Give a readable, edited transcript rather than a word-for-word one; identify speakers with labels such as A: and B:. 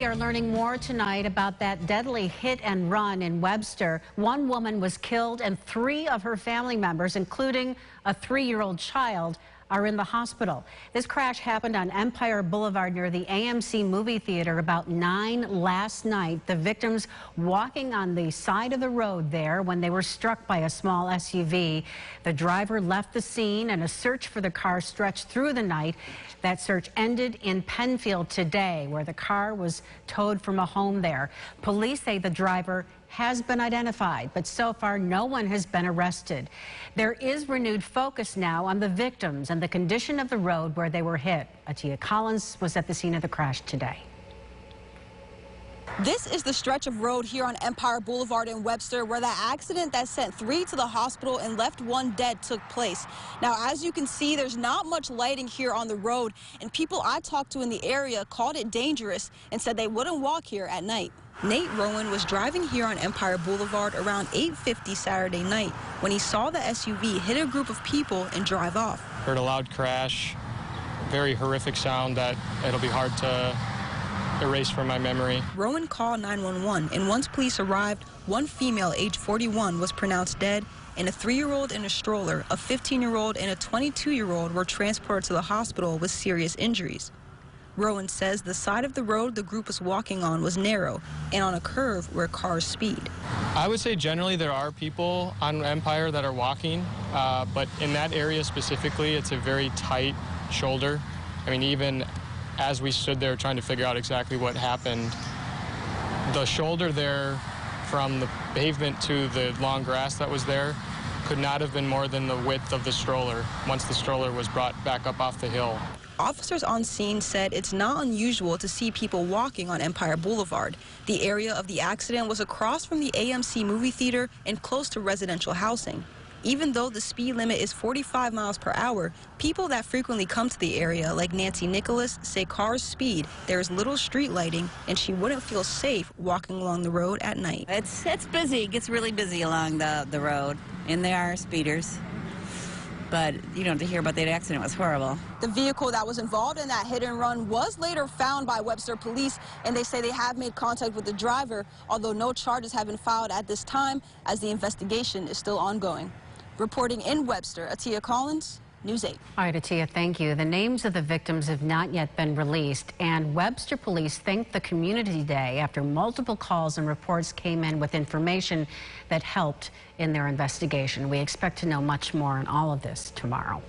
A: We are learning more tonight about that deadly hit and run in Webster. One woman was killed and 3 of her family members, including a 3-year-old child, are in the hospital. This crash happened on Empire Boulevard near the AMC movie theater about 9 last night. The victims walking on the side of the road there when they were struck by a small SUV. The driver left the scene and a search for the car stretched through the night. That search ended in Penfield today, where the car was towed from a home there. Police say the driver has been identified, but so far no one has been arrested. There is renewed focus now on the victims and the condition of the road where they were hit. Atia Collins was at the scene of the crash today.
B: This is the stretch of road here on Empire Boulevard in Webster where the accident that sent 3 to the hospital and left 1 dead took place. Now, as you can see, there's not much lighting here on the road, and people I talked to in the area called it dangerous and said they wouldn't walk here at night. Nate Rowan was driving here on Empire Boulevard around 8:50 Saturday night when he saw the SUV hit a group of people and drive off.
C: Heard a loud crash, very horrific sound that it'll be hard to erase from my memory.
B: Rowan called 911, and once police arrived, 1 female aged 41 was pronounced dead, and a 3-year-old in a stroller, a 15-year-old and a 22-year-old were transported to the hospital with serious injuries. Rowan says the side of the road the group was walking on was narrow and on a curve where cars speed.
C: I would say generally there are people on Empire that are walking, but in that area specifically, it's a very tight shoulder. I mean, even as we stood there trying to figure out exactly what happened, the shoulder there from the pavement to the long grass that was there could not have been more than the width of the stroller once the stroller was brought back up off the hill.
B: Officers on scene said it's not unusual to see people walking on Empire Boulevard. The area of the accident was across from the AMC movie theater and close to residential housing. Even though the speed limit is 45 miles per hour, people that frequently come to the area, like Nancy Nicholas, say cars speed, there is little street lighting, and she wouldn't feel safe walking along the road at night.
D: It's busy. It gets really busy along the road, and there are speeders. But, you know, to hear about that accident was horrible.
B: The vehicle that was involved in that hit and run was later found by Webster police, and they say they have made contact with the driver, although no charges have been filed at this time as the investigation is still ongoing. Reporting in Webster, Atia Collins, News 8.
A: All right, Atia, thank you. The names of the victims have not yet been released, and Webster police thanked the community today after multiple calls and reports came in with information that helped in their investigation. We expect to know much more on all of this tomorrow.